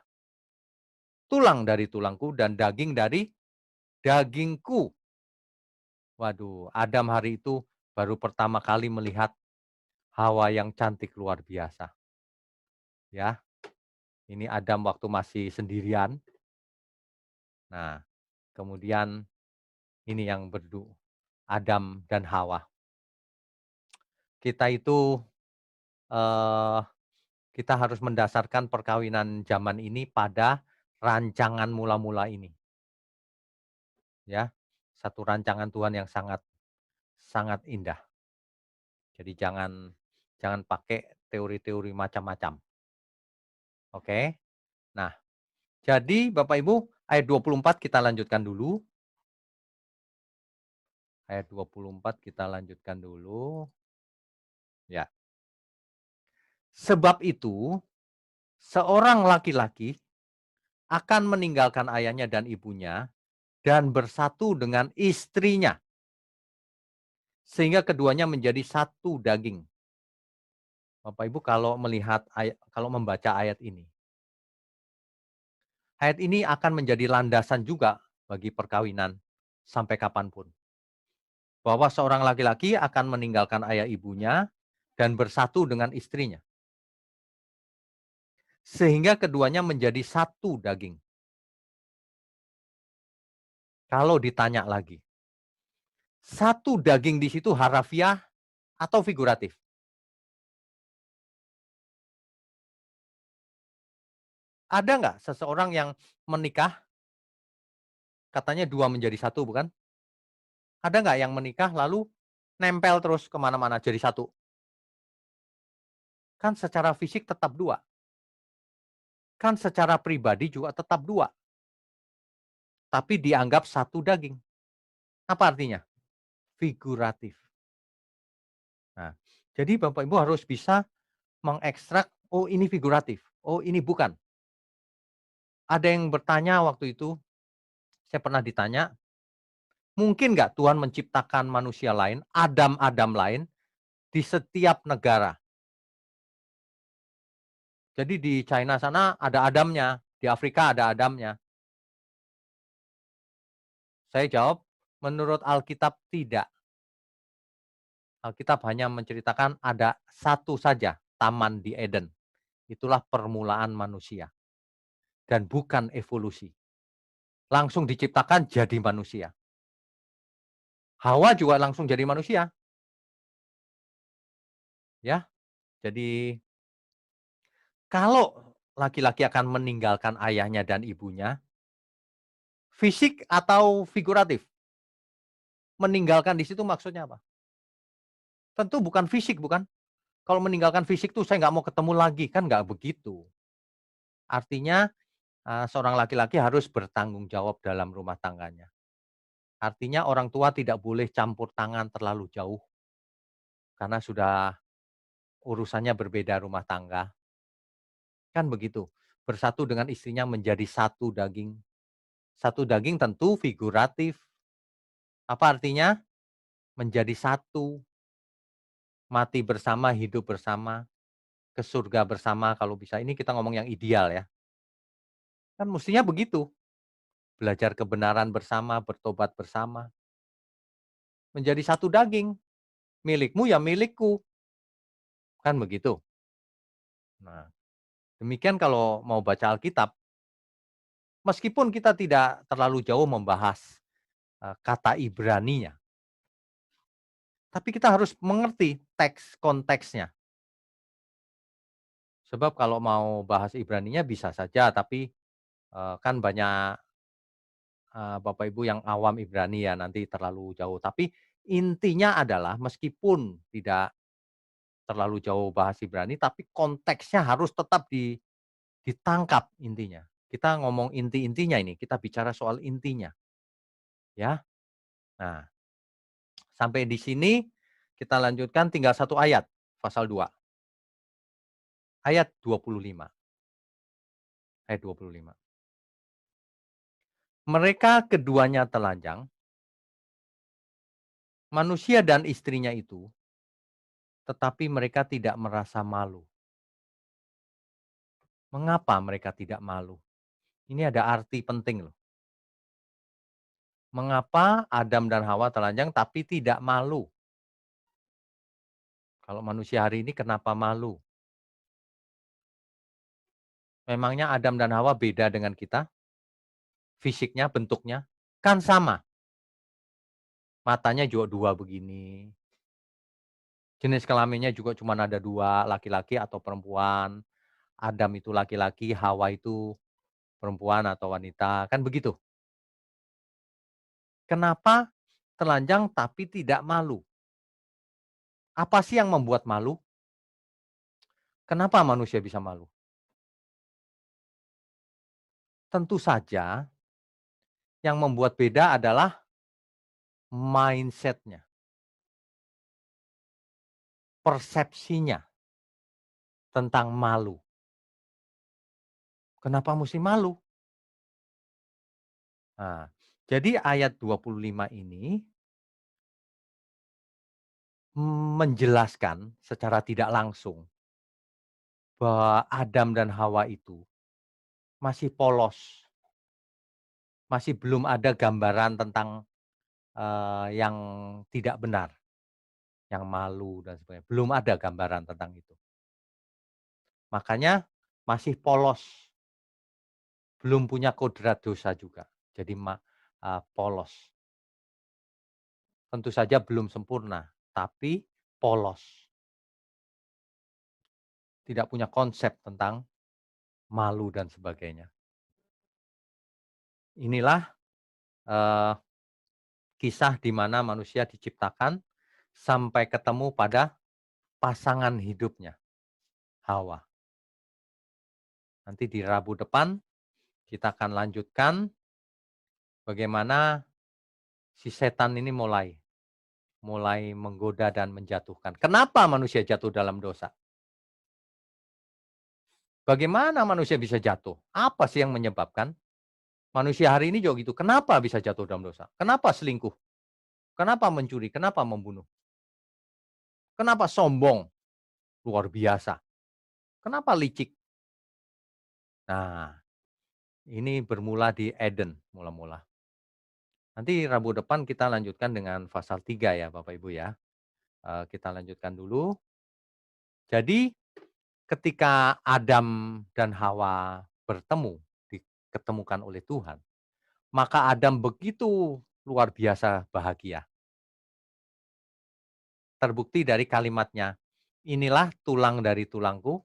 tulang dari tulangku dan daging dari dagingku." Waduh, Adam hari itu baru pertama kali melihat Hawa yang cantik luar biasa, ya. Ini Adam waktu masih sendirian. Nah, kemudian ini yang Adam dan Hawa. Kita itu, eee, kita harus mendasarkan perkawinan zaman ini pada rancangan mula-mula ini, ya. Satu rancangan Tuhan yang sangat sangat indah. Jadi jangan jangan pakai teori-teori macam-macam, oke? Nah, jadi Bapak Ibu, ayat 24 kita lanjutkan dulu, ayat 24 kita lanjutkan dulu, ya. Sebab itu, seorang laki-laki akan meninggalkan ayahnya dan ibunya dan bersatu dengan istrinya, sehingga keduanya menjadi satu daging. Bapak Ibu kalau membaca ayat ini akan menjadi landasan juga bagi perkawinan sampai kapanpun. Bahwa seorang laki-laki akan meninggalkan ayah ibunya dan bersatu dengan istrinya, sehingga keduanya menjadi satu daging. Kalau ditanya lagi, satu daging di situ harafiah atau figuratif? Ada nggak seseorang yang menikah, katanya dua menjadi satu, bukan? Ada nggak yang menikah lalu nempel terus kemana-mana jadi satu? Kan secara fisik tetap dua, kan secara pribadi juga tetap dua, tapi dianggap satu daging. Apa artinya? Figuratif. Nah, jadi Bapak Ibu harus bisa mengekstrak, oh ini figuratif, oh ini bukan. Ada yang bertanya waktu itu, saya pernah ditanya, mungkin nggak Tuhan menciptakan manusia lain, Adam-Adam lain di setiap negara? Jadi di China sana ada Adamnya, di Afrika ada Adamnya. Saya jawab, menurut Alkitab tidak. Alkitab hanya menceritakan ada satu saja taman di Eden. Itulah permulaan manusia dan bukan evolusi. Langsung diciptakan jadi manusia. Hawa juga langsung jadi manusia, ya. Jadi kalau laki-laki akan meninggalkan ayahnya dan ibunya, fisik atau figuratif? Meninggalkan di situ maksudnya apa? Tentu bukan fisik, bukan? Kalau meninggalkan fisik tuh saya nggak mau ketemu lagi, kan nggak begitu. Artinya, seorang laki-laki harus bertanggung jawab dalam rumah tangganya. Artinya orang tua tidak boleh campur tangan terlalu jauh, karena sudah urusannya berbeda rumah tangga, kan begitu. Bersatu dengan istrinya menjadi satu daging. Satu daging tentu figuratif. Apa artinya? Menjadi satu, mati bersama, hidup bersama, ke surga bersama kalau bisa. Ini kita ngomong yang ideal ya. Kan mestinya begitu. Belajar kebenaran bersama, bertobat bersama, menjadi satu daging. Milikmu ya milikku, kan begitu. Nah, demikian kalau mau baca Alkitab, meskipun kita tidak terlalu jauh membahas, kata Ibraninya, tapi kita harus mengerti teks konteksnya. Sebab kalau mau bahas Ibraninya bisa saja, tapi, kan banyak, Bapak Ibu yang awam Ibrani ya, nanti terlalu jauh. Tapi intinya adalah meskipun tidak terlalu jauh bahas Ibrani, tapi konteksnya harus tetap ditangkap intinya. Kita ngomong inti-intinya ini, kita bicara soal intinya, ya. Nah, sampai di sini kita lanjutkan tinggal satu ayat, pasal 2 ayat 25. ayat 25. Mereka keduanya telanjang, manusia dan istrinya itu, tetapi mereka tidak merasa malu. Mengapa mereka tidak malu? Ini ada arti penting loh. Mengapa Adam dan Hawa telanjang tapi tidak malu? Kalau manusia hari ini kenapa malu? Memangnya Adam dan Hawa beda dengan kita? Fisiknya, bentuknya? Kan sama. Matanya juga dua begini. Jenis kelaminnya juga cuma ada dua, laki-laki atau perempuan. Adam itu laki-laki, Hawa itu perempuan atau wanita. Kan begitu. Kenapa telanjang tapi tidak malu? Apa sih yang membuat malu? Kenapa manusia bisa malu? Tentu saja yang membuat beda adalah mindset-nya, persepsinya tentang malu. Kenapa mesti malu? Nah, jadi ayat 25 ini menjelaskan secara tidak langsung bahwa Adam dan Hawa itu masih polos, masih belum ada gambaran tentang, yang tidak benar, yang malu dan sebagainya, belum ada gambaran tentang itu. Makanya masih polos, belum punya kodrat dosa juga, jadi polos. Tentu saja belum sempurna, tapi polos, tidak punya konsep tentang malu dan sebagainya. Inilah, eee, kisah di mana manusia diciptakan sampai ketemu pada pasangan hidupnya, Hawa. Nanti di Rabu depan kita akan lanjutkan bagaimana si setan ini mulai mulai menggoda dan menjatuhkan. Kenapa manusia jatuh dalam dosa? Bagaimana manusia bisa jatuh? Apa sih yang menyebabkan? Manusia hari ini juga gitu, kenapa bisa jatuh dalam dosa? Kenapa selingkuh? Kenapa mencuri? Kenapa membunuh? Kenapa sombong? Luar biasa. Kenapa licik? Nah, ini bermula di Eden mula-mula. Nanti Rabu depan kita lanjutkan dengan pasal 3 ya Bapak Ibu ya. Kita lanjutkan dulu. Jadi ketika Adam dan Hawa bertemu, diketemukan oleh Tuhan, maka Adam begitu luar biasa bahagia. Terbukti dari kalimatnya, "Inilah tulang dari tulangku,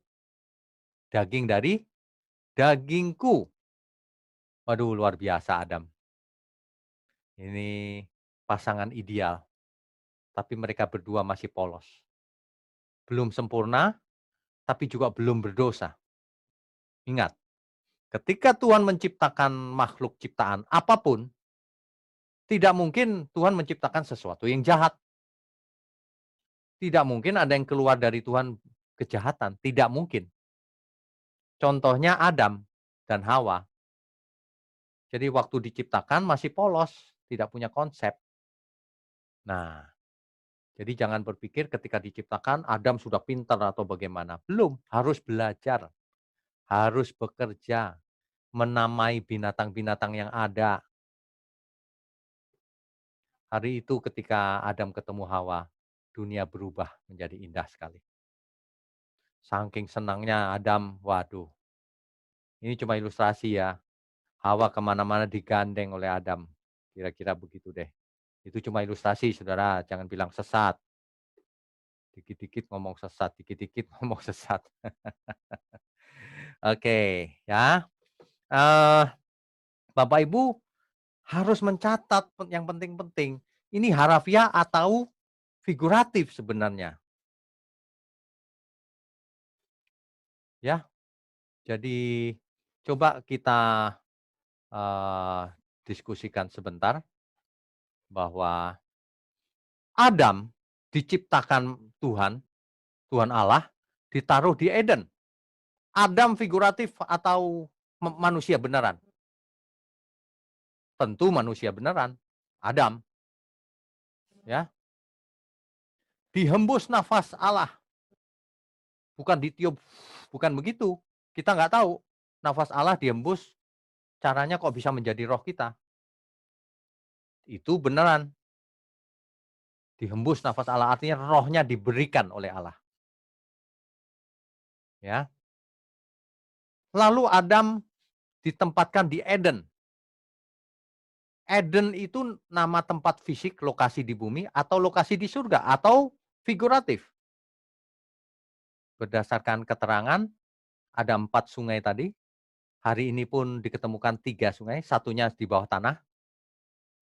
daging dari dagingku." Waduh luar biasa Adam. Ini pasangan ideal, tapi mereka berdua masih polos. Belum sempurna, tapi juga belum berdosa. Ingat, ketika Tuhan menciptakan makhluk ciptaan apapun, tidak mungkin Tuhan menciptakan sesuatu yang jahat. Tidak mungkin ada yang keluar dari Tuhan kejahatan, tidak mungkin. Contohnya Adam dan Hawa. Jadi waktu diciptakan masih polos, tidak punya konsep. Nah, jadi jangan berpikir ketika diciptakan Adam sudah pintar atau bagaimana. Belum, harus belajar, harus bekerja, menamai binatang-binatang yang ada. Hari itu ketika Adam ketemu Hawa, dunia berubah menjadi indah sekali. Saking senangnya Adam, waduh, ini cuma ilustrasi ya. Hawa kemana-mana digandeng oleh Adam. Kira-kira begitu deh. Itu cuma ilustrasi, saudara. Jangan bilang sesat. Dikit-dikit ngomong sesat, dikit-dikit ngomong sesat. Oke, ya. Eh, Bapak Ibu harus mencatat yang penting-penting. Ini harafiah atau figuratif sebenarnya, ya. Jadi coba kita eh, diskusikan sebentar bahwa Adam diciptakan Tuhan, Tuhan Allah, ditaruh di Eden. Adam figuratif atau manusia beneran? Tentu manusia beneran, Adam, ya. Dihembus nafas Allah, bukan ditiup, bukan begitu. Kita nggak tahu nafas Allah dihembus, caranya kok bisa menjadi roh kita. Itu beneran, dihembus nafas Allah, artinya rohnya diberikan oleh Allah, ya. Lalu Adam ditempatkan di Eden. Eden itu nama tempat fisik, lokasi di bumi, atau lokasi di surga, atau figuratif. Berdasarkan keterangan, ada 4 sungai tadi, hari ini pun diketemukan 3 sungai, satunya di bawah tanah,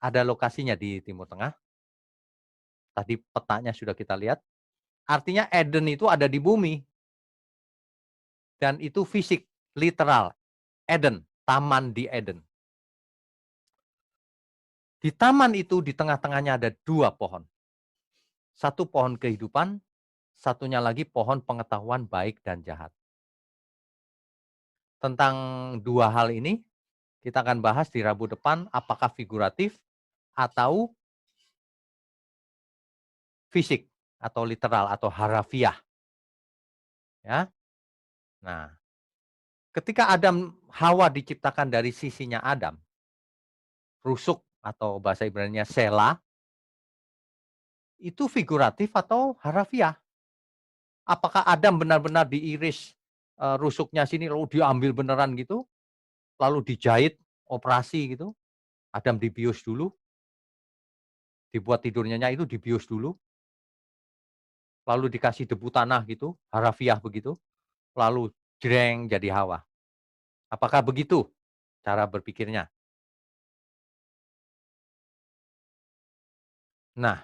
ada lokasinya di Timur Tengah, tadi petanya sudah kita lihat. Artinya Eden itu ada di bumi, dan itu fisik, literal, Eden, taman di Eden. Di taman itu di tengah-tengahnya ada 2 pohon. Satu pohon kehidupan, satunya lagi pohon pengetahuan baik dan jahat. Tentang 2 hal ini, kita akan bahas di Rabu depan apakah figuratif atau fisik atau literal atau harafiah, ya. Nah, ketika Hawa diciptakan dari sisinya Adam, rusuk atau bahasa Ibraninya sela, itu figuratif atau harafiah? Apakah Adam benar-benar diiris, rusuknya sini lalu diambil beneran gitu, lalu dijahit, operasi gitu, Adam dibius dulu, dibuat tidurnya itu dibius dulu, lalu dikasih debu tanah gitu, harafiah begitu, lalu jreng jadi Hawa. Apakah begitu cara berpikirnya? Nah,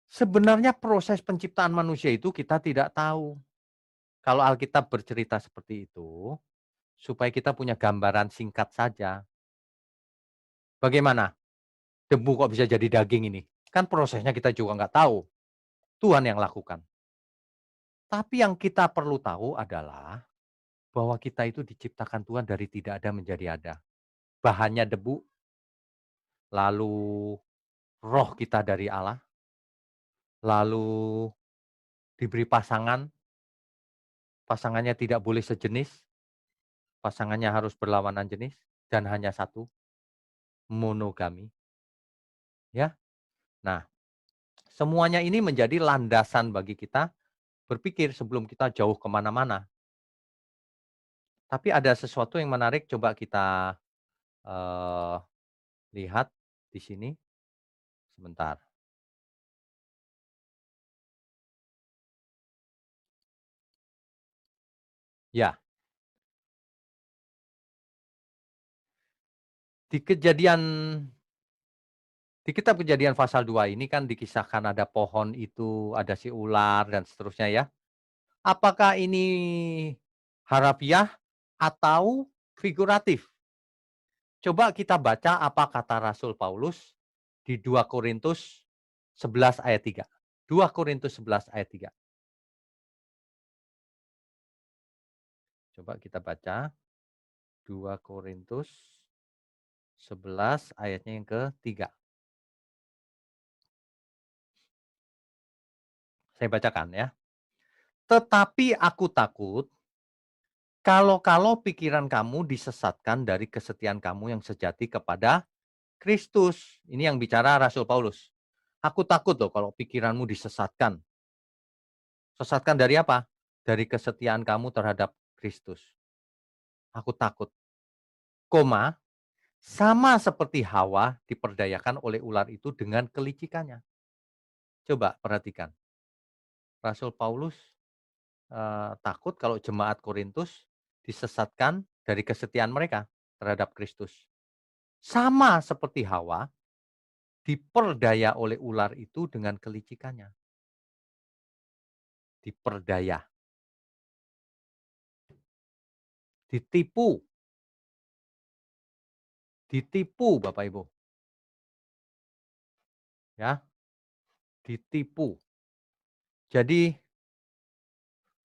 sebenarnya proses penciptaan manusia itu kita tidak tahu. Kalau Alkitab bercerita seperti itu, supaya kita punya gambaran singkat saja. Bagaimana? Debu kok bisa jadi daging ini? Kan prosesnya kita juga nggak tahu. Tuhan yang lakukan. Tapi yang kita perlu tahu adalah bahwa kita itu diciptakan Tuhan dari tidak ada menjadi ada. Bahannya debu, lalu roh kita dari Allah, lalu diberi pasangan, pasangannya tidak boleh sejenis, pasangannya harus berlawanan jenis, dan hanya satu, monogami. Ya, nah semuanya ini menjadi landasan bagi kita berpikir sebelum kita jauh kemana-mana. Tapi ada sesuatu yang menarik, coba kita eh, lihat di sini sebentar. Ya, di kejadian di kitab Kejadian pasal 2 ini kan dikisahkan ada pohon itu, ada si ular dan seterusnya ya. Apakah ini harafiah atau figuratif? Coba kita baca apa kata Rasul Paulus di 2 Korintus 11 ayat 3. 2 Korintus 11 ayat 3. Coba kita baca 2 Korintus 11 ayatnya yang ke-3. Saya bacakan ya. Tetapi aku takut kalau pikiran kamu disesatkan dari kesetiaan kamu yang sejati kepada Kristus. Ini yang bicara Rasul Paulus. Aku takut loh kalau pikiranmu disesatkan. Sesatkan dari apa? Dari kesetiaan kamu terhadap Kristus. Aku takut. Koma, sama seperti Hawa diperdayakan oleh ular itu dengan kelicikannya. Coba perhatikan. Rasul Paulus takut kalau jemaat Korintus disesatkan dari kesetiaan mereka terhadap Kristus. Sama seperti Hawa diperdaya oleh ular itu dengan kelicikannya. Diperdaya, ditipu, ditipu Bapak Ibu, ya, ditipu. Jadi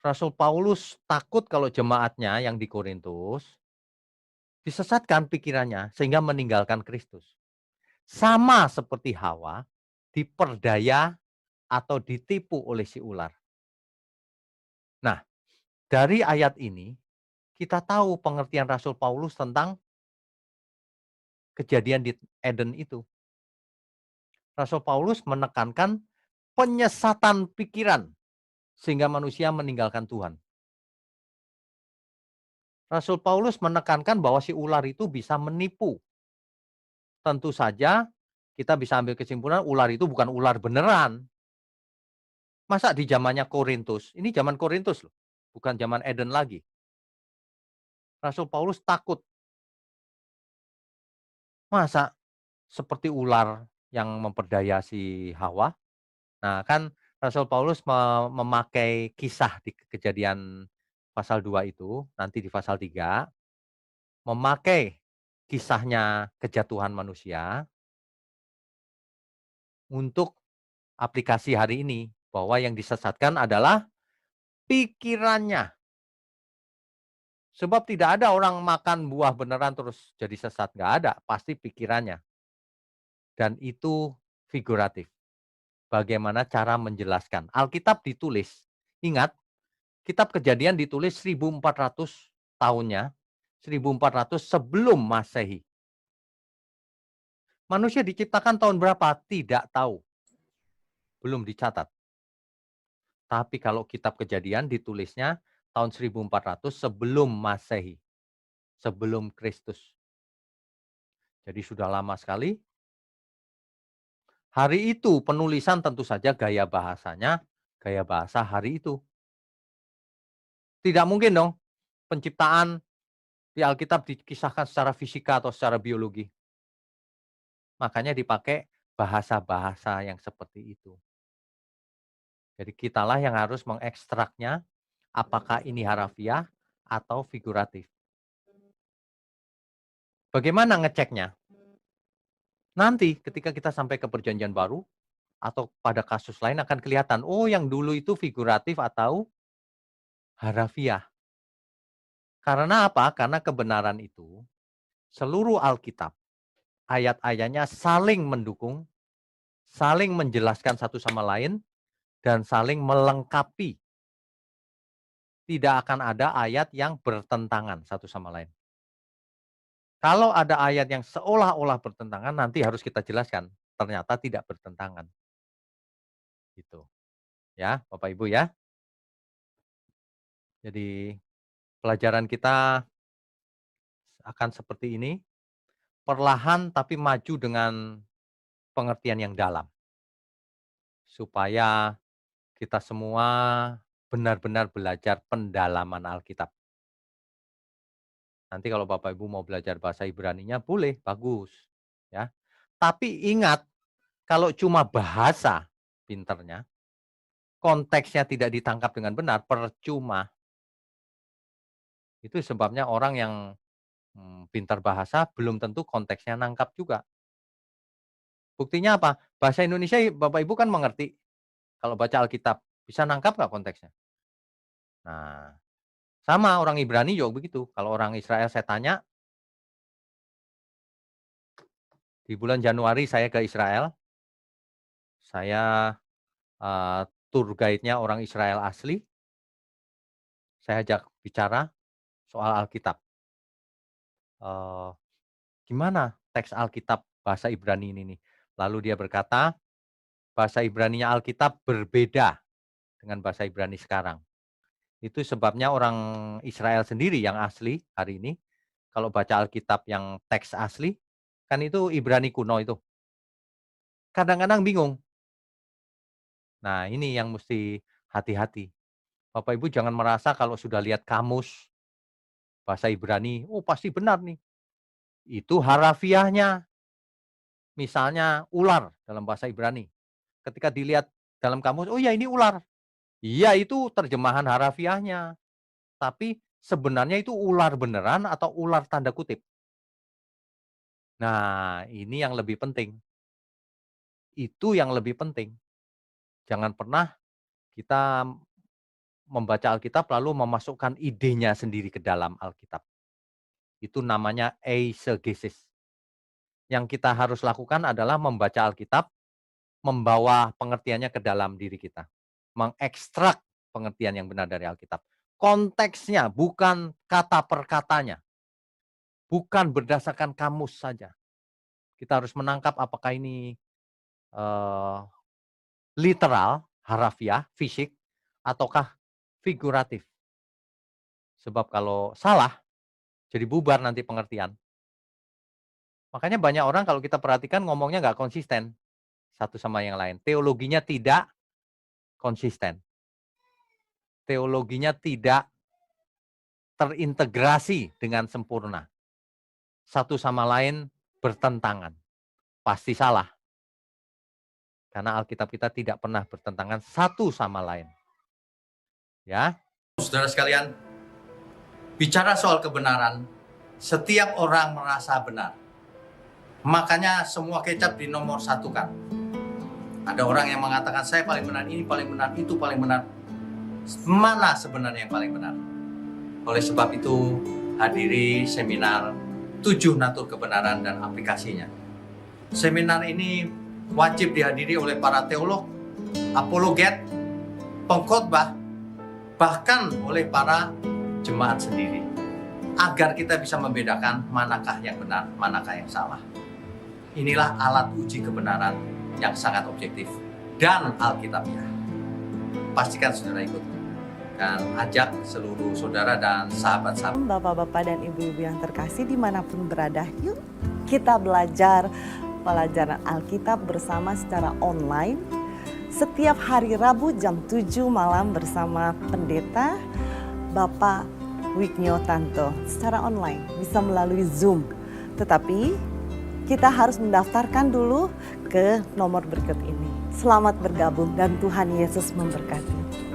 Rasul Paulus takut kalau jemaatnya yang di Korintus disesatkan pikirannya sehingga meninggalkan Kristus. Sama seperti Hawa diperdaya atau ditipu oleh si ular. Nah, dari ayat ini kita tahu pengertian Rasul Paulus tentang kejadian di Eden itu. Rasul Paulus menekankan penyesatan pikiran sehingga manusia meninggalkan Tuhan. Rasul Paulus menekankan bahwa si ular itu bisa menipu. Tentu saja kita bisa ambil kesimpulan ular itu bukan ular beneran. Masa di zamannya Korintus, ini zaman Korintus loh, bukan zaman Eden lagi. Rasul Paulus takut, masa seperti ular yang memperdaya si Hawa. Nah kan Rasul Paulus memakai kisah di Kejadian pasal 2 itu, nanti di pasal 3 memakai kisahnya kejatuhan manusia untuk aplikasi hari ini, bahwa yang disesatkan adalah pikirannya. Sebab tidak ada orang makan buah beneran terus jadi sesat, nggak ada, pasti pikirannya. Dan itu figuratif. Bagaimana cara menjelaskan. Alkitab ditulis, ingat, kitab Kejadian ditulis 1400 tahunnya, 1400 sebelum Masehi. Manusia diciptakan tahun berapa? Tidak tahu, belum dicatat. Tapi kalau kitab Kejadian ditulisnya tahun 1400 sebelum Masehi, sebelum Kristus. Jadi sudah lama sekali. Hari itu penulisan tentu saja gaya bahasanya, gaya bahasa hari itu. Tidak mungkin dong penciptaan di Alkitab dikisahkan secara fisika atau secara biologi. Makanya dipakai bahasa-bahasa yang seperti itu. Jadi kitalah yang harus mengekstraknya, apakah ini harafiah atau figuratif. Bagaimana ngeceknya? Nanti ketika kita sampai ke perjanjian baru atau pada kasus lain akan kelihatan, oh yang dulu itu figuratif atau harafiah. Karena apa? Karena kebenaran itu seluruh Alkitab, ayat-ayatnya saling mendukung, saling menjelaskan satu sama lain, dan saling melengkapi. Tidak akan ada ayat yang bertentangan satu sama lain. Kalau ada ayat yang seolah-olah bertentangan, nanti harus kita jelaskan. Ternyata tidak bertentangan. Gitu. Ya, Bapak Ibu ya. Jadi pelajaran kita akan seperti ini. Perlahan tapi maju dengan pengertian yang dalam. Supaya kita semua benar-benar belajar pendalaman Alkitab. Nanti kalau Bapak Ibu mau belajar bahasa Ibraninya boleh, bagus. Ya. Tapi ingat, kalau cuma bahasa pinternya, konteksnya tidak ditangkap dengan benar, percuma. Itu sebabnya orang yang pintar bahasa belum tentu konteksnya nangkap juga. Buktinya apa? Bahasa Indonesia Bapak Ibu kan mengerti. Kalau baca Alkitab, bisa nangkap nggak konteksnya? Nah, sama orang Ibrani juga begitu. Kalau orang Israel saya tanya, di bulan Januari saya ke Israel, saya tour guide-nya orang Israel asli, saya ajak bicara soal Alkitab. Eee, Gimana teks Alkitab bahasa Ibrani ini nih? Lalu dia berkata, bahasa Ibraninya Alkitab berbeda dengan bahasa Ibrani sekarang. Itu sebabnya orang Israel sendiri yang asli hari ini, kalau baca Alkitab yang teks asli, kan itu Ibrani kuno itu. Kadang-kadang bingung. Nah ini yang mesti hati-hati. Bapak Ibu jangan merasa kalau sudah lihat kamus bahasa Ibrani, oh pasti benar nih. Itu harafiahnya. Misalnya ular dalam bahasa Ibrani. Ketika dilihat dalam kamus, oh ya ini ular. Iya itu terjemahan harafiahnya. Tapi sebenarnya itu ular beneran atau ular tanda kutip. Nah ini yang lebih penting. Itu yang lebih penting. Jangan pernah kita membaca Alkitab lalu memasukkan idenya sendiri ke dalam Alkitab. Itu namanya eisegesis. Yang kita harus lakukan adalah membaca Alkitab, membawa pengertiannya ke dalam diri kita. Mengekstrak pengertian yang benar dari Alkitab. Konteksnya, bukan kata per katanya. Bukan berdasarkan kamus saja. Kita harus menangkap apakah ini literal, harafiah, fisik, ataukah figuratif. Sebab kalau salah, jadi bubar nanti pengertian. Makanya banyak orang kalau kita perhatikan ngomongnya nggak konsisten satu sama yang lain. Teologinya tidak konsisten. Teologinya tidak terintegrasi dengan sempurna. Satu sama lain bertentangan. Pasti salah. Karena Alkitab kita tidak pernah bertentangan satu sama lain. Ya, saudara sekalian, bicara soal kebenaran, setiap orang merasa benar. Makanya semua kecap dinomor satukan. Ada orang yang mengatakan saya paling benar, ini paling benar, itu paling benar. Mana sebenarnya yang paling benar? Oleh sebab itu, hadiri seminar 7 natur kebenaran dan aplikasinya. Seminar ini wajib dihadiri oleh para teolog, apologet, pengkhotbah, bahkan oleh para jemaat sendiri. Agar kita bisa membedakan manakah yang benar, manakah yang salah. Inilah alat uji kebenaran yang sangat objektif dan alkitabiah. Pastikan saudara ikut dan ajak seluruh saudara dan sahabat-sahabat. Bapak-bapak dan ibu-ibu yang terkasih dimanapun berada, yuk kita belajar pelajaran Alkitab bersama secara online. Setiap hari Rabu jam 7 malam bersama pendeta Bapak Wiknyo Tanto secara online, bisa melalui Zoom. Tetapi kita harus mendaftarkan dulu ke nomor berikut ini. Selamat bergabung dan Tuhan Yesus memberkati.